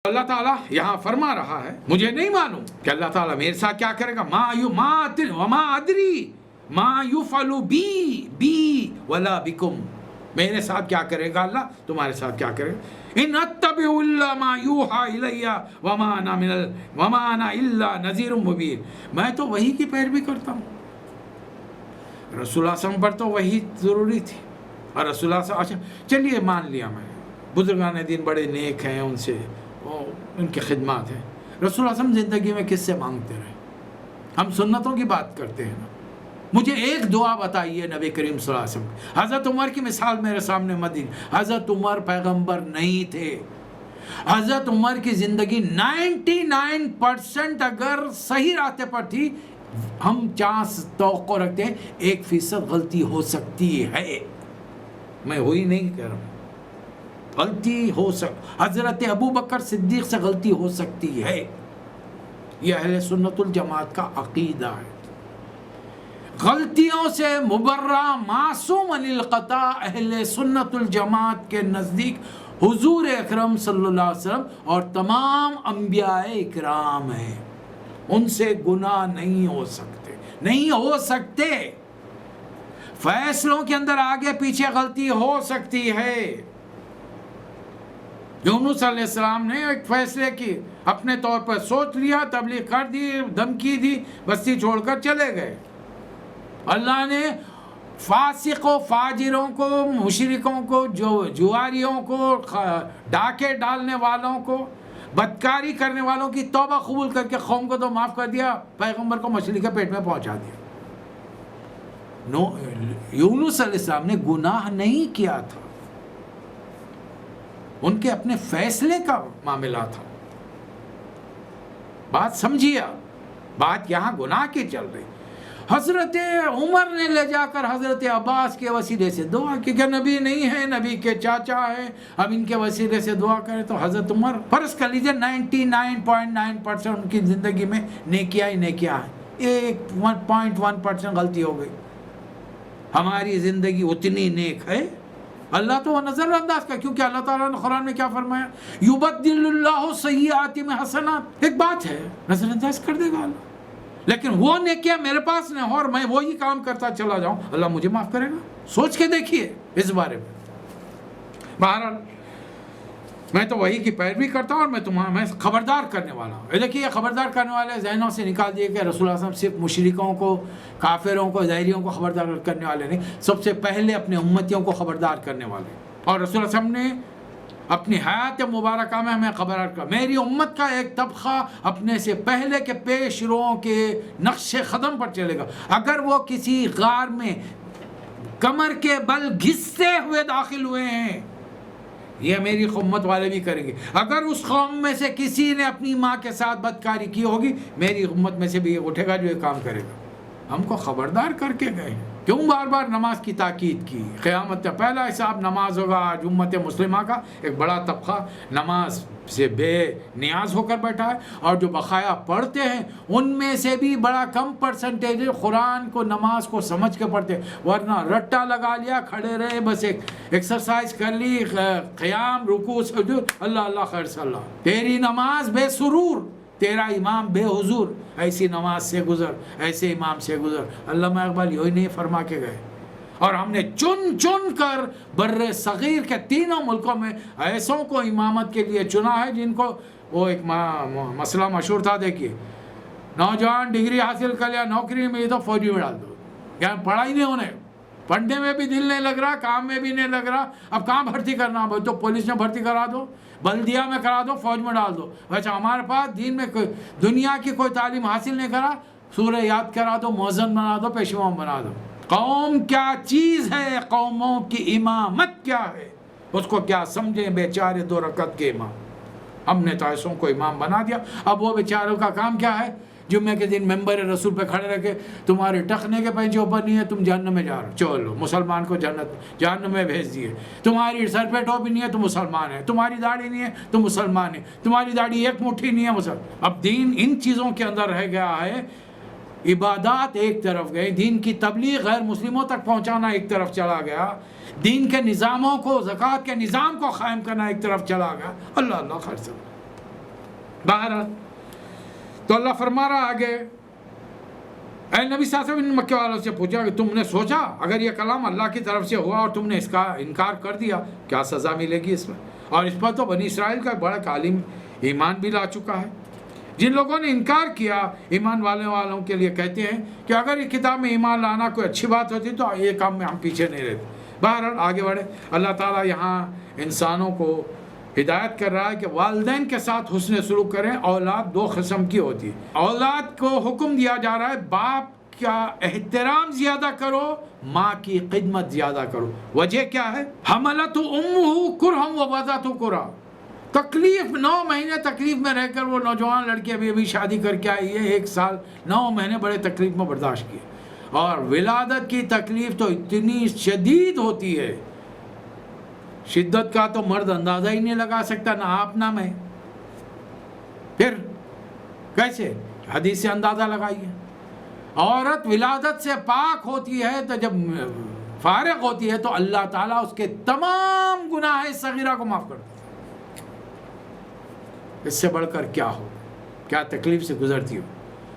اللہ تعالیٰ یہاں فرما رہا ہے مجھے نہیں معلوم کہ اللہ تعالیٰ میرے ساتھ کیا کرے گا. وما ادری ما یفعل بی ولا بکم. میرے ساتھ کیا کرے گا اللہ, تمہارے ساتھ کیا کرے گا. ان اتبع الا ما یوحى الی وما انا الا نذیر مبین. میں تو وہی کی پیروی کرتا ہوں. رسول اللہ صلی اللہ علیہ وسلم پر تو وہی ضروری تھی, اور رسول اللہ صلی اللہ علیہ وسلم, چلیے مان لیا میں, بزرگان دین بڑے نیک ہیں, ان سے ان کی خدمات ہیں. رسول اللہ صلی اللہ علیہ وسلم زندگی میں کس سے مانگتے رہے؟ ہم سنتوں کی بات کرتے ہیں نا. مجھے ایک دعا بتائیے نبی کریم صلی اللہ علیہ وسلم. حضرت عمر کی مثال میرے سامنے مت دیجیے. حضرت عمر پیغمبر نہیں تھے. حضرت عمر کی زندگی 99% اگر صحیح راستے پر تھی, ہم چانس توقع رکھتے ہیں 1% غلطی ہو سکتی ہے. میں وہی نہیں کہہ رہا ہوں, غلطی ہو حضرت ابو بکر صدیق سے غلطی ہو سکتی ہے. یہ اہل سنت الجماعت کا عقیدہ ہے. غلطیوں سے مبرہ معصوم علی القطع اہل سنت الجماعت کے نزدیک حضور اکرم صلی اللہ علیہ وسلم اور تمام انبیاء اکرام ہیں. ان سے گناہ نہیں ہو سکتے, نہیں ہو سکتے. فیصلوں کے اندر آگے پیچھے غلطی ہو سکتی ہے. یونس علیہ السلام نے ایک فیصلے کی, اپنے طور پر سوچ لیا, تبلیغ کر دی, دھمکی دی, بستی چھوڑ کر چلے گئے. اللہ نے فاسق و فاجروں کو, مشرکوں کو, جواریوں کو, ڈاکے ڈالنے والوں کو, بدکاری کرنے والوں کی توبہ قبول کر کے قوم کو تو معاف کر دیا, پیغمبر کو مچھلی کے پیٹ میں پہنچا دیا. یونس علیہ السلام نے گناہ نہیں کیا تھا, ان کے اپنے فیصلے کا معاملہ تھا. بات سمجھیے, بات یہاں گناہ کی چل رہی. حضرت عمر نے لے جا کر حضرت عباس کے وسیلے سے دعا کی کہ نبی نہیں ہے, نبی کے چاچا ہے, اب ان کے وسیلے سے دعا کریں. تو حضرت عمر فرض کر لیجیے 99.9% ان کی زندگی میں نیکیاں ہی نیکیاں ہیں, 1.1% غلطی ہو گئی. ہماری زندگی اتنی نیک ہے, اللہ تو وہ نظر انداز کا, کیونکہ اللہ تعالیٰ نے قرآن میں کیا فرمایا, یبدل اللہ سیئات میں حسنات. ایک بات ہے, نظر انداز کر دے گا اللہ, لیکن وہ نیکیاں میرے پاس نہ ہو اور میں وہی کام کرتا چلا جاؤں, اللہ مجھے معاف کرے گا؟ سوچ کے دیکھیے اس بارے میں. بہرحال میں تو وہی کی پیروی کرتا ہوں, اور میں خبردار کرنے والا ہوں. دیکھیے, یہ خبردار کرنے والے ذہنوں سے نکال دیے کہ رسول اللہ صلی اللہ علیہ وسلم صرف مشرکوں کو, کافروں کو, ظاہریوں کو خبردار کرنے والے نہیں, سب سے پہلے اپنے امتیوں کو خبردار کرنے والے. اور رسول اللہ صلی اللہ علیہ وسلم نے اپنی حیات مبارکہ میں ہمیں خبردار کر, میری امت کا ایک طبقہ اپنے سے پہلے کے پیش روؤں کے نقش قدم پر چلے گا. اگر وہ کسی غار میں کمر کے بل گھستے ہوئے داخل ہوئے ہیں, یہ میری امت والے بھی کریں گے. اگر اس قوم میں سے کسی نے اپنی ماں کے ساتھ بدکاری کی ہوگی, میری امت میں سے بھی یہ اٹھے گا جو یہ کام کرے گا. ہم کو خبردار کر کے گئے ہیں. کیوں بار بار نماز کی تاکید کی؟ قیامت کا پہلا حساب نماز ہوگا. آج امت مسلمہ کا ایک بڑا طبقہ نماز سے بے نیاز ہو کر بیٹھا ہے, اور جو بقایا پڑھتے ہیں ان میں سے بھی بڑا کم پرسنٹیج قرآن کو, نماز کو سمجھ کے پڑھتے ہیں. ورنہ رٹا لگا لیا, کھڑے رہے, بس ایک ایکسرسائز کر لی, قیام, رکوع, سجود, اللہ اللہ خیر صلی اللہ. تیری نماز بے سرور, تیرا امام بے حضور, ایسی نماز سے گزر, ایسے امام سے گزر. علامہ اقبال یہی نہیں فرما کے گئے. اور ہم نے چن چن کر بر صغیر کے تینوں ملکوں میں ایسوں کو امامت کے لیے چنا ہے جن کو, وہ ایک مسئلہ مشہور تھا, دیکھیے, نوجوان ڈگری حاصل کر لیا, نوکری میں تو فوجی میں ڈال دو. یہاں پڑھائی نہیں ہونے, پڑھنے میں بھی دل نہیں لگ رہا, کام میں بھی نہیں لگ رہا. اب کہاں بھرتی کرنا, تو پولیس میں بھرتی کرا دو, بلدیہ میں کرا دو, فوج میں ڈال دو. ویسے ہمارے پاس دین میں دنیا کی کوئی تعلیم حاصل نہیں کرا, سورہ یاد کرا دو, مؤذن بنا دو, پیشوا بنا دو. قوم کیا چیز ہے, قوموں کی امامت کیا ہے, اس کو کیا سمجھیں بیچارے 2 رکعت کے امام. ہم نے تو ایسوں کو امام بنا دیا. اب وہ بیچاروں کا کام کیا ہے, جمعے کے دن ممبر رسول پہ کھڑے رہ کے, تمہارے ٹخنے کے پینچے اوپر نہیں ہے, تم جہنم میں جا رہے ہو, چلو مسلمان کو جہنم میں بھیج دیے. تمہاری سر پہ ٹوپی نہیں ہے تو مسلمان ہے, تمہاری داڑھی نہیں ہے تو مسلمان ہے, تمہاری داڑھی ایک مٹھی نہیں ہے مسلمان. اب دین ان چیزوں کے اندر رہ گیا ہے. عبادات ایک طرف گئے, دین کی تبلیغ غیر مسلموں تک پہنچانا ایک طرف چلا گیا, دین کے نظاموں کو, زکوٰۃ کے نظام کو قائم کرنا ایک طرف چلا گیا. اللہ اللہ خیر سے. بہرحال تو اللہ فرما رہا آگے، اے نبی صلی اللہ علیہ وسلم، مکے والوں سے پوچھا کہ تم نے سوچا اگر یہ کلام اللہ کی طرف سے ہوا اور تم نے اس کا انکار کر دیا کیا سزا ملے گی اس میں؟ اور اس پر تو بنی اسرائیل کا بڑا عالم ایمان بھی لا چکا ہے۔ جن لوگوں نے انکار کیا ایمان والوں کے لیے کہتے ہیں کہ اگر یہ کتاب میں ایمان لانا کوئی اچھی بات ہوتی تو یہ کام میں ہم پیچھے نہیں رہتے۔ بہرحال آگے بڑھے، اللہ تعالیٰ یہاں انسانوں کو ہدایت کر رہا ہے کہ والدین کے ساتھ حسن سلوک کریں۔ اولاد دو قسم کی ہوتی ہے۔ اولاد کو حکم دیا جا رہا ہے باپ کا احترام زیادہ کرو، ماں کی خدمت زیادہ کرو۔ وجہ کیا ہے؟ حملت امہ کرہا ووضعت کرہا، تکلیف 9 مہینے تکلیف میں رہ کر وہ نوجوان لڑکی ابھی شادی کر کے آئی ہے، 1 سال 9 مہینے بڑے تکلیف میں برداشت کیے، اور ولادت کی تکلیف تو اتنی شدید ہوتی ہے، شدت کا تو مرد اندازہ ہی نہیں لگا سکتا، نہ آپ نہ میں۔ پھر کیسے؟ حدیث سے اندازہ لگائیے۔ عورت ولادت سے پاک ہوتی ہے تو جب فارغ ہوتی ہے تو اللہ تعالیٰ اس کے تمام گناہ صغیرہ کو معاف کرتا ہے۔ اس سے بڑھ کر کیا ہو، کیا تکلیف سے گزرتی ہو۔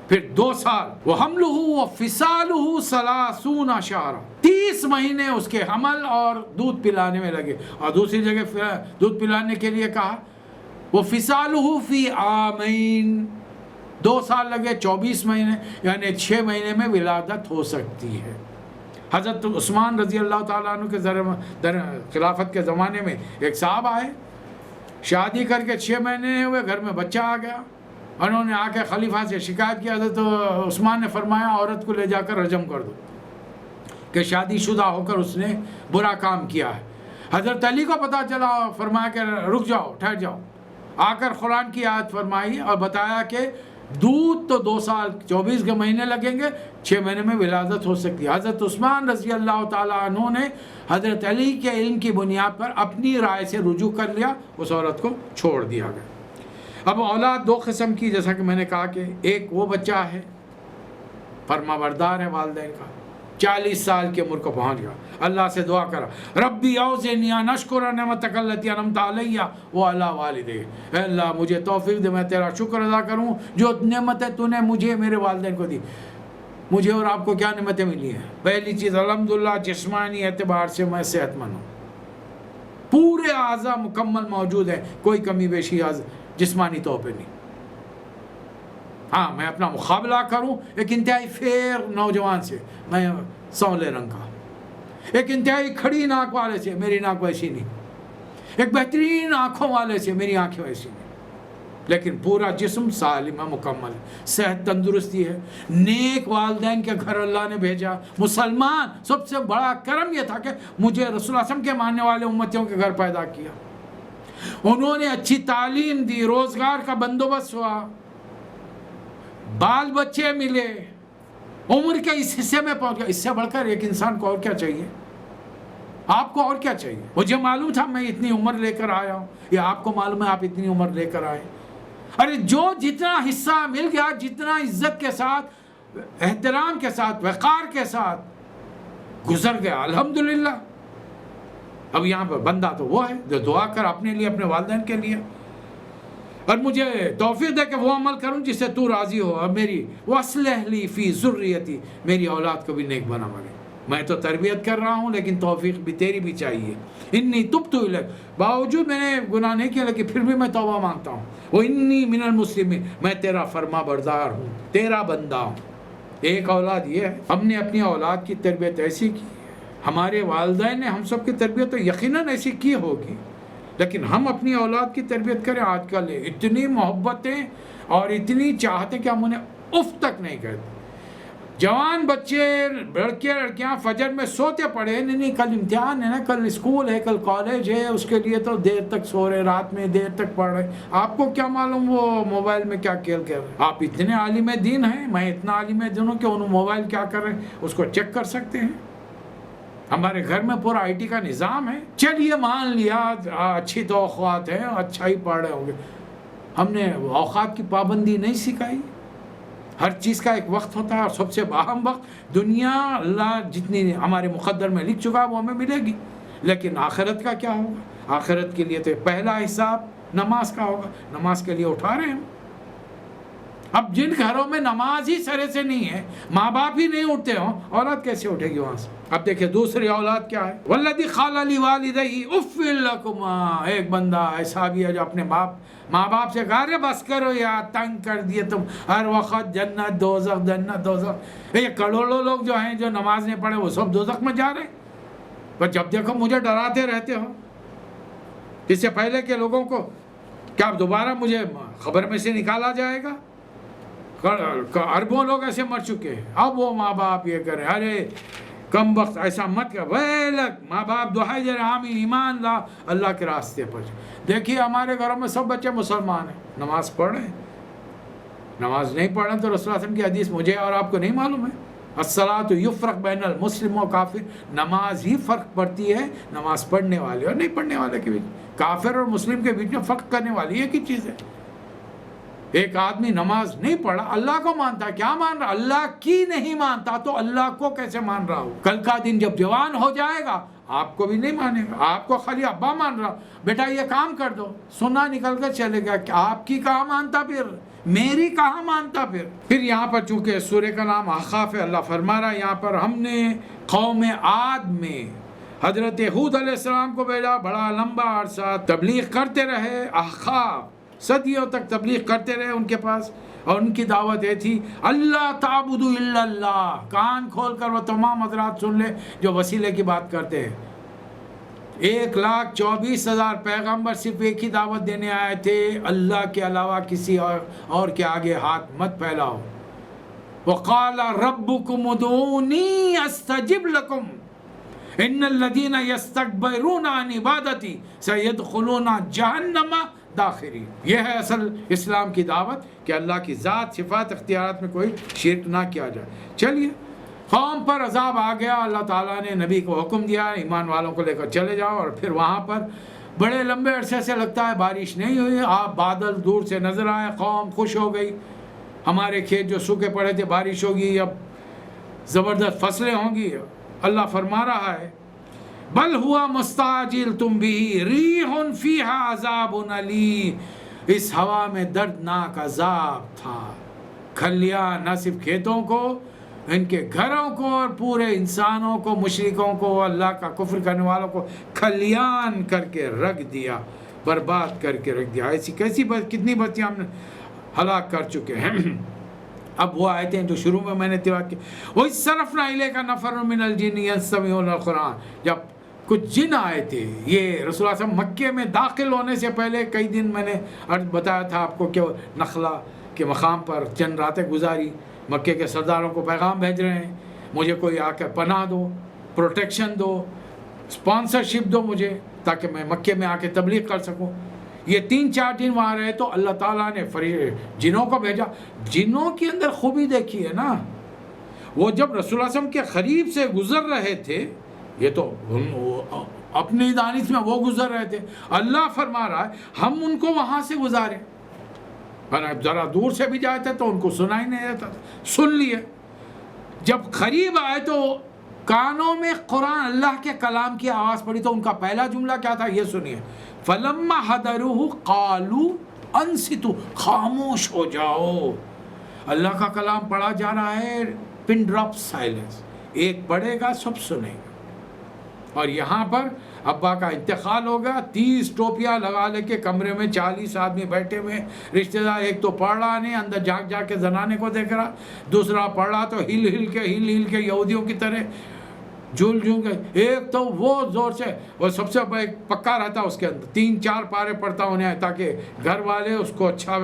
پھر 2 سال، وَحَمْلُهُ وَفِصَالُهُ 30 شہرا، 30 مہینے اس کے حمل اور دودھ پلانے میں لگے، اور دوسری جگہ دودھ پلانے کے لیے کہا وَفِصَالُهُ فِي عَامَيْن، 2 سال لگے 24 مہینے، یعنی 6 مہینے میں ولادت ہو سکتی ہے۔ حضرت عثمان رضی اللہ تعالیٰ عنہ کے خلافت کے زمانے میں ایک صاحب آئے، شادی کر کے 6 مہینے ہوئے، گھر میں بچہ آ گیا، انہوں نے آ کے خلیفہ سے شکایت کی۔ حضرت عثمان نے فرمایا عورت کو لے جا کر رجم کر دو کہ شادی شدہ ہو کر اس نے برا کام کیا ہے۔ حضرت علی کو پتہ چلا، فرمایا کہ رک جاؤ، ٹھہر جاؤ، آ کر قرآن کی آیت فرمائی اور بتایا کہ دودھ تو 2 سال 24 کے مہینے لگیں گے، 6 مہینے میں ولادت ہو سکتی ہے۔ حضرت عثمان رضی اللہ تعالیٰ عنہ نے حضرت علی کے علم کی بنیاد پر اپنی رائے سے رجوع کر لیا، اس عورت کو چھوڑ دیا گیا۔ اب اولاد 2 قسم کی، جیسا کہ میں نے کہا کہ ایک وہ بچہ ہے فرما بردار ہے والدین کا، 40 سال کی عمر کو پہنچ گیا، اللہ سے دعا کرا ربی اوزعنی ان اشکر نعمتک التی انعمت علی وعلی والدی، اے اللہ مجھے توفیق دے میں تیرا شکر ادا کروں جو نعمتیں تو نے مجھے میرے والدین کو دی۔ مجھے اور آپ کو کیا نعمتیں ملی ہیں؟ پہلی چیز الحمدللہ جسمانی اعتبار سے میں صحت مند ہوں، پورے اعضاء مکمل موجود ہیں، کوئی کمی بیشی جسمانی طور پہ نہیں۔ ہاں میں اپنا مقابلہ کروں ایک انتہائی فیر نوجوان سے، میں سونلے رنگ کا، ایک انتہائی کھڑی ناک والے سے، میری ناک ویسی نہیں، ایک بہترین آنکھوں والے سے، میری آنکھیں ویسی نہیں، لیکن پورا جسم سالم ہے، مکمل ہے، صحت تندرستی ہے، نیک والدین کے گھر اللہ نے بھیجا۔ مسلمان سب سے بڑا کرم یہ تھا کہ مجھے رسول اللہ صلی اللہ علیہ وسلم کے ماننے والے امتیوں کے گھر پیدا کیا، انہوں نے اچھی تعلیم دی، روزگار کا بندوبست ہوا، بال بچے ملے، عمر کے اس حصے میں پہنچ گیا۔ اس سے بڑھ کر ایک انسان کو اور کیا چاہیے؟ آپ کو اور کیا چاہیے؟ مجھے معلوم تھا میں اتنی عمر لے کر آیا ہوں، یا آپ کو معلوم ہے آپ اتنی عمر لے کر آئے؟ ارے جو جتنا حصہ مل گیا، جتنا عزت کے ساتھ، احترام کے ساتھ، وقار کے ساتھ گزر گیا، الحمدللہ۔ اب یہاں پر بندہ تو وہ ہے جو دعا کر اپنے لیے، اپنے والدین کے لیے، اور مجھے توفیق دے کہ وہ عمل کروں جس سے تو راضی ہو، اور میری وَأَصْلِحْ لِي فِي ذُرِّيَّتِي، میری اولاد کو بھی نیک بنا مگے۔ میں تو تربیت کر رہا ہوں لیکن توفیق بھی تیری بھی چاہیے۔ انی تبت الیک، باوجود میں نے گناہ نہیں کیا لیکن پھر بھی میں توبہ مانگتا ہوں۔ وانی من المسلمین، میں تیرا فرما بردار ہوں، تیرا بندہ ہوں۔ ایک اولاد یہ ہے، ہم نے اپنی اولاد کی تربیت ایسی کی، ہمارے والدین نے ہم سب کی تربیت تو یقیناً ایسی کی ہوگی، لیکن ہم اپنی اولاد کی تربیت کریں۔ آج کل اتنی محبتیں اور اتنی چاہتے کہ ہم انہیں اف تک نہیں کہتے۔ جوان بچے، لڑکے لڑکیاں فجر میں سوتے پڑے، نہیں کل امتحان ہے نا، کل اسکول ہے، کل کالج ہے، اس کے لیے تو دیر تک سو رہے، رات میں دیر تک پڑھ رہے۔ آپ کو کیا معلوم وہ موبائل میں کیا کھیل کر رہے؟ آپ اتنے عالم دین ہیں، میں اتنا عالم دین ہوں کہ انہوں موبائل کیا کر رہے ہیں اس کو چیک کر سکتے ہیں۔ ہمارے گھر میں پورا آئی ٹی کا نظام ہے، چلیے مان لیا اچھی تو اوقات ہیں، اچھا ہی پڑھ رہے ہوں گے، ہم نے اوقات کی پابندی نہیں سکھائی۔ ہر چیز کا ایک وقت ہوتا ہے، اور سب سے اہم وقت دنیا اللہ جتنی ہمارے مقدر میں لکھ چکا ہے وہ ہمیں ملے گی، لیکن آخرت کا کیا ہوگا؟ آخرت کے لیے تو پہلا حساب نماز کا ہوگا؟ نماز کے لیے اٹھا رہے ہیں ہم. اب جن گھروں میں نماز ہی سرے سے نہیں ہے، ماں باپ ہی نہیں اٹھتے ہوں، اولاد کیسے اٹھے گی وہاں سے؟ اب دیکھیں دوسری اولاد کیا ہے، والذی قال لوالدیہ اف لکما، ایک بندہ ایسا بھی ہے جو اپنے ماں باپ سے کہا رہے بس کرو یار، تنگ کر دیے تم، ہر وقت جنت دوزخ جنت دوزخ. یہ کروڑوں لوگ جو ہیں جو نماز نہیں پڑھے وہ سب دوزخ میں جا رہے ہیں. پر جب دیکھو مجھے ڈراتے رہتے ہو، اس سے پہلے کے لوگوں کو کیا دوبارہ مجھے خبر میں سے نکالا جائے گا؟ اربوں لوگ ایسے مر چکے ہیں. اب وہ ماں باپ یہ کریں، ارے کم وقت ایسا مت کر، ویلک ماں باپ دعائی دے رہے آمین ایمان لا اللہ کے راستے پر. دیکھیے ہمارے گھروں میں سب بچے مسلمان ہیں، نماز پڑھ رہے ہیں. نماز نہیں پڑھ رہے تو رسول اللہ علیہ وسلم کی حدیث مجھے اور آپ کو نہیں معلوم ہے؟ الصلاۃ یفرق بین المسلم و کافر، نماز ہی فرق پڑتی ہے نماز پڑھنے والے اور نہیں پڑھنے والے کے بیچ. کافر اور مسلم کے بیچ میں فرق کرنے والی ایک ہی چیز ہے. ایک آدمی نماز نہیں پڑھا، اللہ کو مانتا، کیا مان رہا؟ اللہ کی نہیں مانتا تو اللہ کو کیسے مان رہا ہو؟ کل کا دن جب جوان ہو جائے گا آپ کو بھی نہیں مانے گا، آپ کو خالی ابا مان رہا، بیٹا یہ کام کر دو، سنا نکل کر چلے گا. آپ کی کہاں مانتا پھر؟ میری کہاں مانتا پھر یہاں پر چونکہ سورہ کا نام احقاف ہے، اللہ فرما رہا ہے یہاں پر ہم نے قوم عاد میں حضرت ہود علیہ السلام کو بھیجا، بڑا لمبا عرصہ تبلیغ کرتے رہے. احقاف صدیوں تک تبلیغ کرتے رہے ان کے پاس، اور ان کی دعوت یہ تھی اللہ تعبدوا الا اللہ. کان کھول کر وہ تمام حضرات سن لے جو وسیلے کی بات کرتے ہیں. 1,24,000 پیغمبر صرف ایک ہی دعوت دینے آئے تھے، اللہ کے علاوہ کسی اور کے آگے ہاتھ مت پھیلاؤ. وقال ربکم ادعونی استجب لکم ان الذین یستکبرون عن عبادتی سیدخلون جہنم داخری. یہ ہے اصل اسلام کی دعوت کہ اللہ کی ذات صفات اختیارات میں کوئی شرک نہ کیا جائے. چلیے قوم پر عذاب آ گیا، اللہ تعالیٰ نے نبی کو حکم دیا ایمان والوں کو لے کر چلے جاؤ، اور پھر وہاں پر بڑے لمبے عرصے سے لگتا ہے بارش نہیں ہوئی. آپ بادل دور سے نظر آئے، قوم خوش ہو گئی، ہمارے کھیت جو سوکھے پڑے تھے بارش ہوگی، اب زبردست فصلیں ہوں گی. اللہ فرما رہا ہے بل ہوا مستعجلتم بہ ریح فیہا عذاب علیم. اس ہوا میں دردناک عذاب تھا. کھلیان نہ صرف کھیتوں کو، ان کے گھروں کو اور پورے انسانوں کو، مشرکوں کو، اللہ کا کفر کرنے والوں کو کھلیان کر کے رکھ دیا، برباد کر کے رکھ دیا. ایسی کتنی بستیاں ہم نے ہلاک کر چکے ہیں. اب وہ آیتیں جو شروع میں نے تلاوت کی، وَإِذْ صَرَفْنَا إِلَيْكَ نَفَرٌ مِّنَ الْجِنِّ يَسْتَمِعُونَ الْقُرْآنَ. جب کچھ جن آئے تھے، یہ رسول اللہ صلی اللہ علیہ وسلم مکے میں داخل ہونے سے پہلے کئی دن میں نے بتایا تھا آپ کو کہ نخلا کے مقام پر چند راتیں گزاری، مکے کے سرداروں کو پیغام بھیج رہے ہیں مجھے کوئی آ کر پناہ دو، پروٹیکشن دو، اسپانسرشپ دو مجھے، تاکہ میں مکے میں آ کے تبلیغ کر سکوں. یہ 3-4 دن وہاں رہے تو اللہ تعالیٰ نے جنوں کو بھیجا. جنوں کے اندر خوبی دیکھی ہے نا، وہ جب رسول اللہ صلی اللہ علیہ وسلم کے قریب سے گزر رہے تھے، یہ تو اپنی دانش میں وہ گزر رہے تھے، اللہ فرما رہا ہے ہم ان کو وہاں سے گزارے. ذرا دور سے بھی جاتے تو ان کو سنائی نہیں دیتا، سن لیے. جب قریب آئے تو کانوں میں قرآن اللہ کے کلام کی آواز پڑی تو ان کا پہلا جملہ کیا تھا یہ سنیے، فَلَمَّا حَضَرُوهُ قَالُوا أَنصِتُوا، خاموش ہو جاؤ. اللہ کا کلام پڑھا جا رہا ہے، پن ڈراپ سائلنس، ایک پڑھے گا سب سنے گا. اور یہاں پر ابا کا انتقال ہو گیا، 30 ٹوپیاں لگا لے کے کمرے میں 40 آدمی بیٹھے ہوئے، رشتہ دار ایک تو پڑھ رہا نہیں، اندر جا کے زنانے کو دیکھ رہا، دوسرا پڑھ رہا تو ہل ہل کے یہودیوں کی طرح جھول کے. ایک تو وہ زور سے، وہ سب سے پکا رہتا اس کے اندر 3-4 پارے پڑھتا انہیں، تاکہ گھر والے اس کو اچھا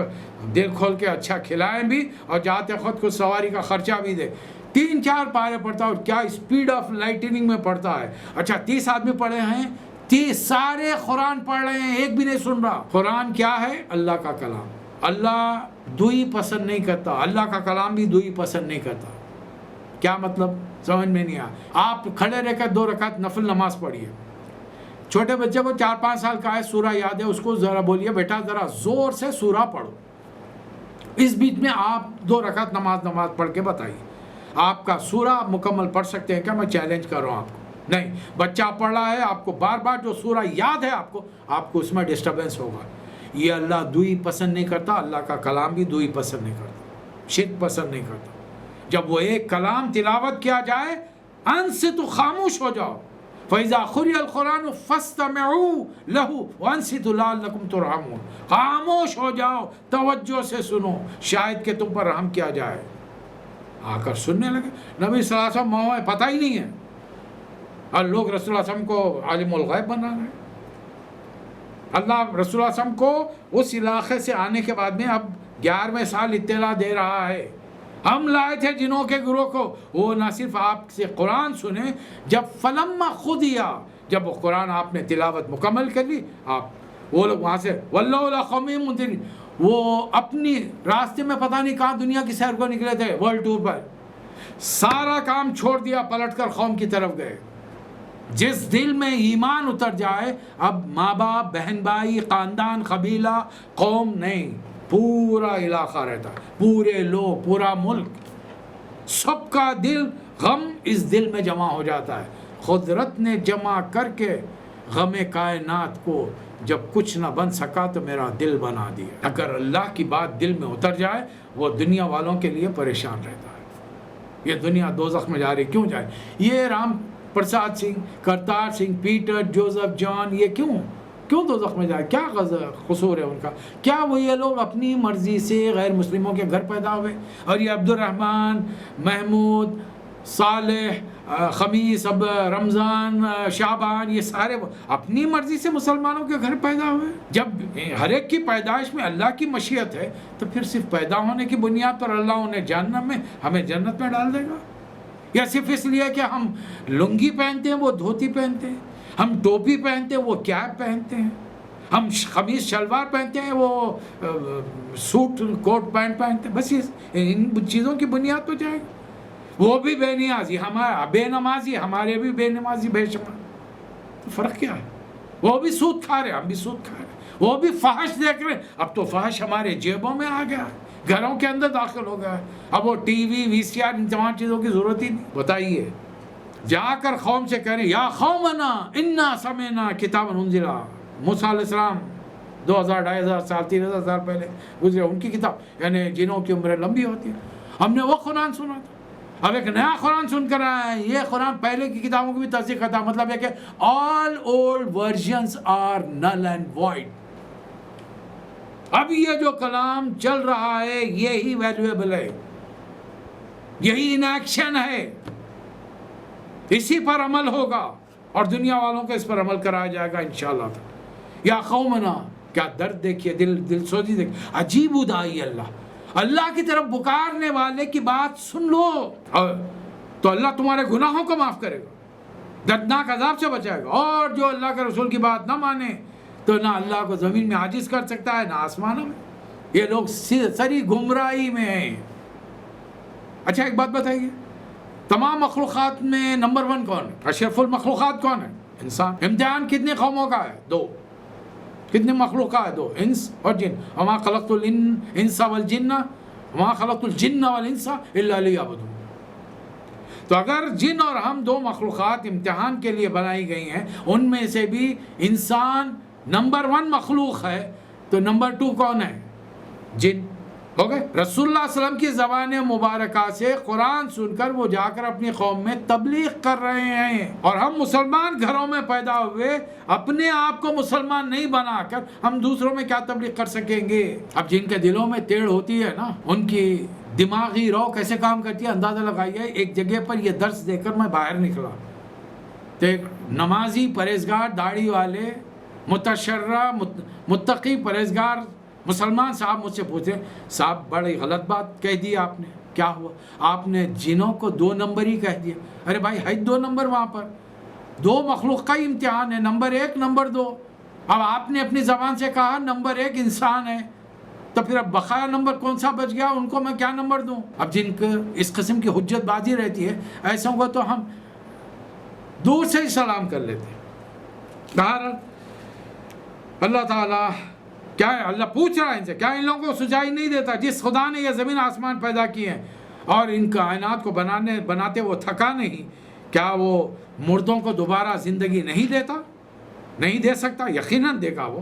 دل کھول کے اچھا کھلائیں بھی اور جاتے خود کو سواری کا خرچہ بھی دے. 3-4 پارے پڑھتا اور کیا اسپیڈ آف لائٹنگ میں پڑھتا ہے. اچھا 30 آدمی پڑھے ہیں، 30 سارے قرآن پڑھ رہے ہیں، ایک بھی نہیں سن رہا. قرآن کیا ہے؟ اللہ کا کلام. اللہ دوئی پسند نہیں کرتا، اللہ کا کلام بھی دوئی پسند نہیں کرتا. کیا مطلب؟ سمجھ میں نہیں آیا. آپ کھڑے رہ کر 2 رکعت نفل نماز پڑھیے. چھوٹے بچے کو 4-5 سال کا ہے، سورہ یاد ہے، اس کو ذرا بولیے بیٹا ذرا زور سے سورہ پڑھو. اس بیچ میں آپ 2 رکعت نماز پڑھ کے بتائیے آپ کا سورہ مکمل پڑھ سکتے ہیں کیا؟ میں چیلنج کر رہا ہوں آپ کو. نہیں، بچہ پڑھ رہا ہے، آپ کو بار بار جو سورہ یاد ہے آپ کو اس میں ڈسٹربنس ہوگا. یہ اللہ دوئی پسند نہیں کرتا، اللہ کا کلام بھی دوئی پسند نہیں کرتا، شرک پسند نہیں کرتا۔ جب وہ ایک کلام تلاوت کیا جائے انصتوا، خاموش ہو جاؤ، فَإِذَا قُرِئَ الْقُرْآنُ فَاسْتَمِعُوا لَهُ وَأَنصِتُوا لَعَلَّكُمْ تُرْحَمُونَ، خاموش ہو جاؤ، توجہ سے سنو، شاید کہ تم پر رحم کیا جائے۔ آ کر سننے لگے۔ نبی صلی اللہ علیہ وسلم موہ پتہ ہی نہیں ہے، اور لوگ رسول اللہ علیہ وسلم کو عالم الغیب بنا رہے ہیں۔ اللہ رسول اللہ علیہ وسلم کو اس علاقے سے آنے کے بعد میں اب 11ویں سال اطلاع دے رہا ہے، ہم لائے تھے جنوں کے گروہ کو، وہ نہ صرف آپ سے قرآن سنے، جب فلما خُضِیَ، جب وہ قرآن آپ نے تلاوت مکمل کر لی، آپ وہ لوگ وہاں سے وَلَّوْا إِلَىٰ قَوْمِهِمْ مُنذِرِينَ، وہ اپنی راستے میں پتہ نہیں کہاں دنیا کی سیر کو نکلے تھے، ورلڈ ٹور پر، سارا کام چھوڑ دیا، پلٹ کر قوم کی طرف گئے۔ جس دل میں ایمان اتر جائے، اب ماں باپ، بہن بھائی، خاندان، قبیلہ، قوم نہیں، پورا علاقہ رہتا ہے، پورے لوگ، پورا ملک، سب کا دل غم اس دل میں جمع ہو جاتا ہے۔ قدرت نے جمع کر کے غم کائنات کو جب کچھ نہ بن سکا تو میرا دل بنا دیا۔ اگر اللہ کی بات دل میں اتر جائے، وہ دنیا والوں کے لیے پریشان رہتا ہے۔ یہ دنیا دوزخ میں جا رہی، کیوں جائے؟ یہ رام پرساد سنگھ، کرتار سنگھ، پیٹر، جوزف، جان، یہ کیوں دوزخ میں جائے؟ کیا قصور ہے ان کا؟ کیا وہ یہ لوگ اپنی مرضی سے غیر مسلموں کے گھر پیدا ہوئے؟ اور یہ عبد الرحمن، محمود، صالح، خمیس، اب رمضان، شعبان، یہ سارے اپنی مرضی سے مسلمانوں کے گھر پیدا ہوئے؟ جب ہر ایک کی پیدائش میں اللہ کی مشیت ہے تو پھر صرف پیدا ہونے کی بنیاد پر اللہ انہیں جہنم میں، ہمیں جنت میں ڈال دے گا؟ یا صرف اس لیے کہ ہم لنگی پہنتے ہیں وہ دھوتی پہنتے ہیں، ہم ٹوپی پہنتے ہیں وہ کیپ پہنتے ہیں، ہم قمیص شلوار پہنتے ہیں وہ سوٹ کوٹ پینٹ پہنتے ہیں، بس ان چیزوں کی بنیاد پہ جائے گا؟ وہ بھی بے نیازی، ہمارا بے نمازی، ہمارے بھی بے نمازی بے شمار، تو فرق کیا ہے؟ وہ بھی سود کھا رہے، ہم بھی سود کھا رہے، وہ بھی فحش دیکھ رہے، اب تو فحش ہمارے جیبوں میں آ گیا، گھروں کے اندر داخل ہو گیا ہے، اب وہ ٹی وی، وی سی آر، ان تمام چیزوں کی ضرورت ہی نہیں۔ بتائیے، جا کر قوم سے کہہ رہے یا قومنا انا سمعنا کتابا انزل، موسیٰ علیہ السلام 2000 2500 سال 3000 سال پہلے گزرے، ان کی کتاب، یعنی جنوں کی عمریں لمبی ہوتی ہیں، ہم نے وہ قرآن سنا تھا، اب ایک نیا قرآن سن کر آئے ہیں۔ یہ قرآن پہلے کی کتابوں کی بھی تصدیق کرتا ہے، مطلب ہے کہ all old versions are null and void۔ اب یہ جو کلام چل رہا ہے یہی ویلیویبل ہے، یہی ان ایکشن ہے، اسی پر عمل ہوگا اور دنیا والوں کو اس پر عمل کرایا جائے گا انشاءاللہ۔ یا قومنا، کیا درد دیکھیے، دل سوزی دیکھیے، عجیب داعی اللہ، اللہ کی طرف پکارنے والے کی بات سن لو تو اللہ تمہارے گناہوں کو معاف کرے گا، دردناک عذاب سے بچائے گا، اور جو اللہ کے رسول کی بات نہ مانے تو نہ اللہ کو زمین میں عاجز کر سکتا ہے نہ آسمانوں میں۔ یہ لوگ سری گمراہی میں ہیں۔ اچھا ایک بات بتائیے، تمام مخلوقات میں نمبر 1 کون ہے؟ اشرف المخلوقات کون ہے؟ انسان۔ امتحان کتنے قوموں کا ہے؟ 2۔ کتنے مخلوقات ہے؟ 2، انس اور جن۔ وما خلقت الانس والجن وما خلقت الجن والانس الا لیعبدون۔ تو اگر جن اور ہم 2 مخلوقات امتحان کے لیے بنائی گئی ہیں، ان میں سے بھی انسان نمبر 1 مخلوق ہے، تو نمبر 2 کون ہے؟ جن۔ ہو گئے؟ رسول اللہ صلی اللہ علیہ وسلم کی زبان مبارکہ سے قرآن سن کر وہ جا کر اپنی قوم میں تبلیغ کر رہے ہیں، اور ہم مسلمان گھروں میں پیدا ہوئے اپنے آپ کو مسلمان نہیں بنا کر ہم دوسروں میں کیا تبلیغ کر سکیں گے؟ اب جن کے دلوں میں تیڑ ہوتی ہے نا، ان کی دماغی رو کیسے کام کرتی ہے اندازہ لگائیے۔ ایک جگہ پر یہ درس دے کر میں باہر نکلا تو ایک نمازی، پرہیزگار، داڑھی والے، متشرع، متقی، پرہیزگار مسلمان صاحب مجھ سے پوچھے، صاحب بڑی غلط بات کہہ دی آپ نے، کیا ہوا؟ آپ نے جنوں کو 2 نمبر ہی کہہ دیا۔ ارے بھائی ہے 2 نمبر وہاں پر، 2 مخلوق کا ہی امتحان ہے، نمبر 1 نمبر 2۔ اب آپ نے اپنی زبان سے کہا نمبر 1 انسان ہے، تو پھر اب بقایا نمبر کون سا بچ گیا؟ ان کو میں کیا نمبر دوں؟ اب جن کو اس قسم کی حجت بازی رہتی ہے، ایسوں کو تو ہم دور سے ہی سلام کر لیتے ہیں۔ بہرحال اللہ تعالیٰ کیا ہے؟ اللہ پوچھ رہا ہے ان سے، کیا ان لوگوں کو سچائی نہیں دیتا؟ جس خدا نے یہ زمین آسمان پیدا کیے ہیں اور ان کائنات کو بناتے وہ تھکا نہیں، کیا وہ مردوں کو دوبارہ زندگی نہیں دیتا؟ نہیں دے سکتا؟ یقیناً دے گا وہ،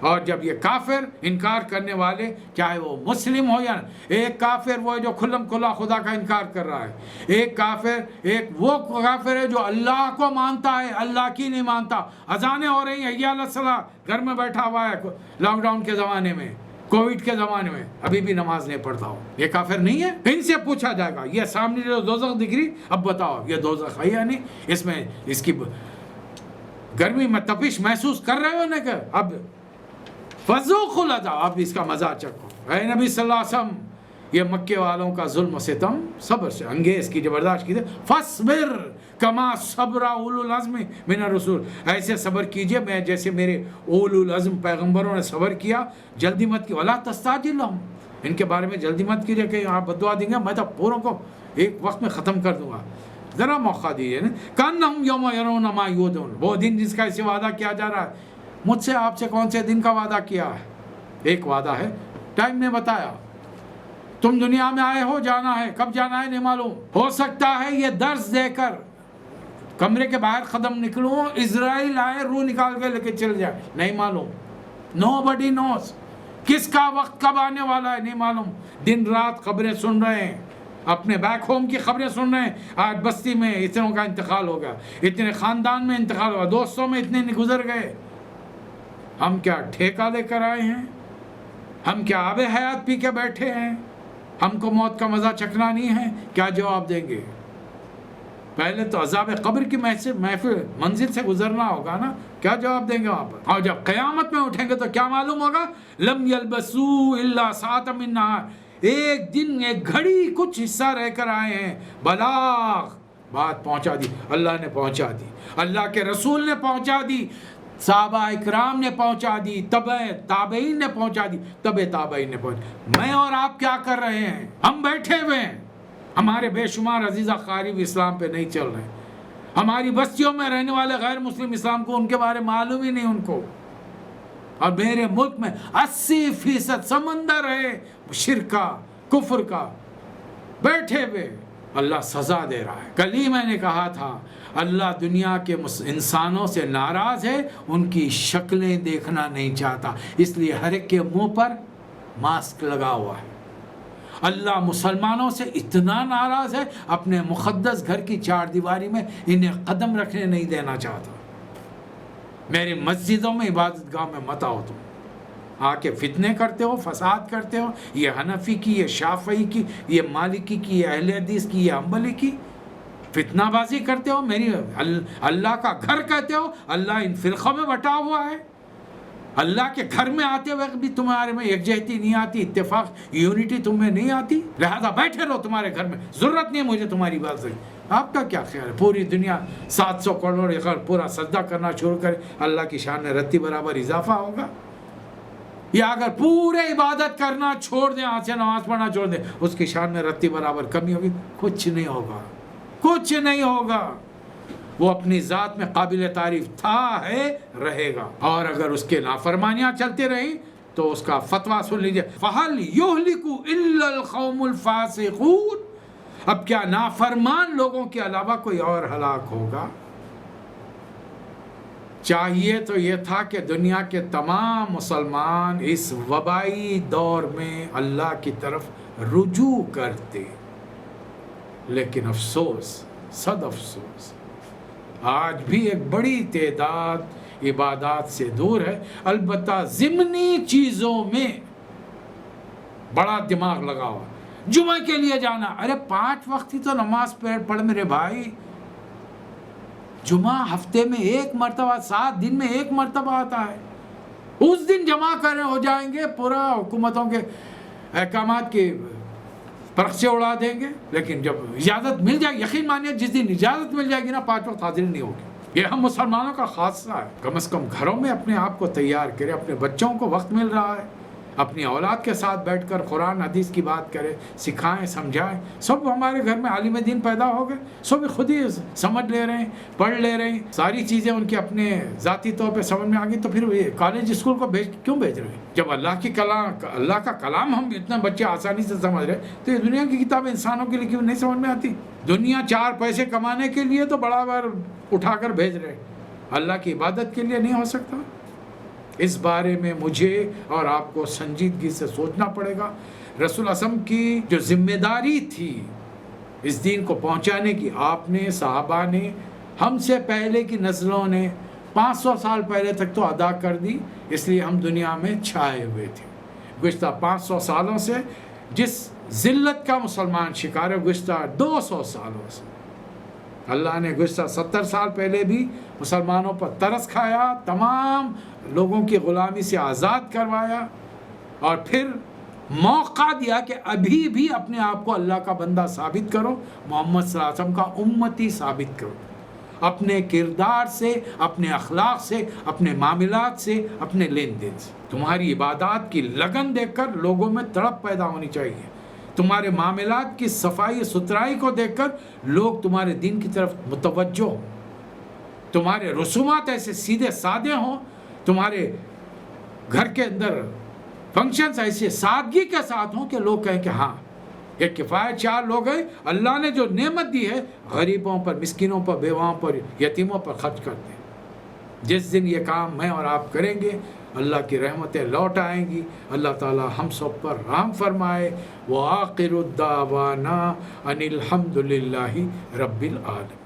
اور جب یہ کافر انکار کرنے والے، چاہے وہ مسلم ہو یا ایک کافر وہ جو کھلم کھلا خدا کا انکار کر رہا ہے، ایک کافر وہ کافر ہے جو اللہ کو مانتا ہے، اللہ کی نہیں مانتا. اذانیں ہو رہی ہیں، حی علی الصلاۃ، گھر میں بیٹھا ہوا ہے لاک ڈاؤن کے زمانے میں، کووڈ کے زمانے میں، ابھی بھی نماز نہیں پڑھتا ہو. یہ کافر نہیں ہے؟ ان سے پوچھا جائے گا یہ سامنے جو دوزخ دکھ رہی، اب بتاؤ یہ دوزخ ہے یا نہیں؟ اس میں اس کی گرمی میں تپش محسوس کر رہے ہو نا کہ اب فذوقوا العذاب، اب اس کا مزہ چکھو. اے نبی صلی اللہ علیہ وسلم، یہ مکے والوں کا ظلم و ستم صبر سے انگیز کیجئے، برداشت کیجئے. فاصبر کما صبر اولو العزم من الرسول، ایسے صبر کیجئے میں جیسے میرے اولو العزم پیغمبروں نے صبر کیا. جلدی مت کی، ولا تستعجل لهم، ان کے بارے میں جلدی مت کیجئے کہ آپ بددعا دیں گے، میں تو پوروں کو ایک وقت میں ختم کر دوں گا. ذرا موقع دیجیے. کانہم یوم یرون ما یوعدون، وہ دن جس کا اسے وعدہ کیا جا رہا ہے. مجھ سے آپ سے کون سے دن کا وعدہ کیا ہے؟ ایک وعدہ ہے، ٹائم نے بتایا. تم دنیا میں آئے ہو، جانا ہے، کب جانا ہے نہیں معلوم. ہو سکتا ہے یہ درس دے کر کمرے کے باہر قدم نکلوں، اسرائیل آئے روح نکال کے لے کے چل جائے، نہیں معلوم. nobody knows. کس کا وقت کب آنے والا ہے نہیں معلوم. دن رات خبریں سن رہے ہیں، اپنے بیک ہوم کی خبریں سن رہے ہیں. آج بستی میں اتنوں کا انتقال ہو گیا، اتنے خاندان میں انتقال ہوا، دوستوں میں اتنے گزر گئے. ہم کیا ٹھیکہ لے کر آئے ہیں؟ ہم کیا آب حیات پی کے بیٹھے ہیں؟ ہم کو موت کا مزہ چکھنا نہیں ہے؟ کیا جواب دیں گے؟ پہلے تو عذاب قبر کی محفل منزل سے گزرنا ہوگا نا، کیا جواب دیں گے وہاں پر؟ اور جب قیامت میں اٹھیں گے تو کیا معلوم ہوگا؟ لم یلبسوا الا ساعۃ من نہار، ایک دن ایک گھڑی کچھ حصہ رہ کر آئے ہیں. بلاغ، بات پہنچا دی، اللہ نے پہنچا دی، اللہ کے رسول نے پہنچا دی، صحابہ اکرام نے پہنچا دی، تابعین نے پہنچا دی، تابعین نے پہنچا. میں اور آپ کیا کر رہے ہیں؟ ہم بیٹھے ہوئے ہیں. ہمارے بے شمار عزیزہ قاری بھی اسلام پہ نہیں چل رہے. ہماری بستیوں میں رہنے والے غیر مسلم اسلام کو ان کے بارے معلوم ہی نہیں ان کو. اور میرے ملک میں 80% سمندر ہے شرک کا، کفر کا. بیٹھے ہوئے اللہ سزا دے رہا ہے. کل ہی میں نے کہا تھا اللہ دنیا کے انسانوں سے ناراض ہے، ان کی شکلیں دیکھنا نہیں چاہتا، اس لیے ہر ایک کے منہ پر ماسک لگا ہوا ہے. اللہ مسلمانوں سے اتنا ناراض ہے، اپنے مقدس گھر کی چار دیواری میں انہیں قدم رکھنے نہیں دینا چاہتا. میری مسجدوں میں، عبادت گاہ میں مت آؤ، تم آ کے فتنے کرتے ہو، فساد کرتے ہو. یہ حنفی کی، یہ شافعی کی، یہ مالکی کی، یہ اہل حدیث کی، یہ حنبلی کی فتنہ بازی کرتے ہو. میری اللہ کا گھر کہتے ہو، اللہ ان فرقوں میں بٹا ہوا ہے. اللہ کے گھر میں آتے ہوئے بھی تمہارے میں یکجہتی نہیں آتی، اتفاق، یونٹی تم میں نہیں آتی. لہذا بیٹھے رہو تمہارے گھر میں، ضرورت نہیں ہے مجھے تمہاری بات سے. آپ کا کیا خیال ہے پوری دنیا 700 کروڑ ایکڑ پورا سجدہ کرنا شروع کرے، اللہ کی شان میں رتی برابر اضافہ ہوگا؟ یا اگر پورے عبادت کرنا چھوڑ دیں، آج سے نماز پڑھنا چھوڑ دیں، اس کی شان میں رتی برابر کمی ہوگی؟ کچھ نہیں ہوگا، کچھ نہیں ہوگا. وہ اپنی ذات میں قابل تعریف تھا، ہے، رہے گا. اور اگر اس کے نافرمانیاں چلتے رہیں تو اس کا فتویٰ سن لیجئے. فَهَلْ يُهْلِكُ إِلَّا الْقَوْمُ الْفَاسِقُونَ، اب کیا نافرمان لوگوں کے علاوہ کوئی اور ہلاک ہوگا؟ چاہیے تو یہ تھا کہ دنیا کے تمام مسلمان اس وبائی دور میں اللہ کی طرف رجوع کرتے، لیکن افسوس، صد افسوس، آج بھی ایک بڑی تعداد عبادات سے دور ہے. البتہ ضمنی چیزوں میں بڑا دماغ لگا ہوا. جمعہ کے لیے جانا، ارے 5 وقت کی تو نماز پڑھ میرے بھائی. جمعہ ہفتے میں 1 مرتبہ، 7 دن میں 1 مرتبہ آتا ہے. اس دن جمع کریں ہو جائیں گے، پورا حکومتوں کے احکامات کی پرخچے اڑا دیں گے. لیکن جب اجازت مل جائے گی، یقین مانیے جس دن اجازت مل جائے گی نا، 5 وقت حاضری نہیں ہوگی. یہ ہم مسلمانوں کا خاصہ ہے. کم از کم گھروں میں اپنے آپ کو تیار کرے، اپنے بچوں کو وقت مل رہا ہے، اپنی اولاد کے ساتھ بیٹھ کر قرآن حدیث کی بات کرے، سکھائیں، سمجھائیں. سب ہمارے گھر میں عالم دین پیدا ہو گئے، سب خود ہی سمجھ لے رہے ہیں، پڑھ لے رہے ہیں، ساری چیزیں ان کے اپنے ذاتی طور پہ سمجھ میں آ گئی. تو پھر کالج اسکول کو کیوں بھیج رہے ہیں؟ جب اللہ کا کلام ہم اتنے بچے آسانی سے سمجھ رہے، تو یہ دنیا کی کتابیں انسانوں کے لیے کیوں نہیں سمجھ میں آتی؟ دنیا 4 پیسے کمانے کے لیے تو بڑا بار اٹھا کر بھیج رہے، اللہ کی عبادت کے لیے نہیں ہو سکتا. اس بارے میں مجھے اور آپ کو سنجیدگی سے سوچنا پڑے گا۔ رسول اعظم کی جو ذمہ داری تھی اس دین کو پہنچانے کی، آپ نے، صحابہ نے، ہم سے پہلے کی نسلوں نے 500 سال پہلے تک تو ادا کر دی، اس لیے ہم دنیا میں چھائے ہوئے تھے۔ گزشتہ 500 سالوں سے جس ذلت کا مسلمان شکار ہے، گزشتہ 200 سالوں سے اللہ نے گزشتہ 70 سال پہلے بھی مسلمانوں پر ترس کھایا، تمام لوگوں کی غلامی سے آزاد کروایا، اور پھر موقع دیا کہ ابھی بھی اپنے آپ کو اللہ کا بندہ ثابت کرو، محمد صلی اللہ علیہ وسلم کا امتی ثابت کرو، اپنے کردار سے، اپنے اخلاق سے، اپنے معاملات سے، اپنے لین دین سے۔ تمہاری عبادات کی لگن دیکھ کر لوگوں میں تڑپ پیدا ہونی چاہیے، تمہارے معاملات کی صفائی ستھرائی کو دیکھ کر لوگ تمہارے دین کی طرف متوجہ ہوں، تمہارے رسومات ایسے سیدھے سادے ہوں، تمہارے گھر کے اندر فنکشنز ایسے سادگی کے ساتھ ہوں کہ لوگ کہیں کہ ہاں یہ کفایت چار لوگ ہیں، اللہ نے جو نعمت دی ہے غریبوں پر، مسکینوں پر، بیواؤں پر، یتیموں پر خرچ کرتے ہیں۔ جس دن یہ کام میں اور آپ کریں گے، اللہ کی رحمتیں لوٹ آئیں گی، اللہ تعالی ہم سب پر رحم فرمائے۔ وآخر الدعوانا ان الحمد للہ رب العالمین۔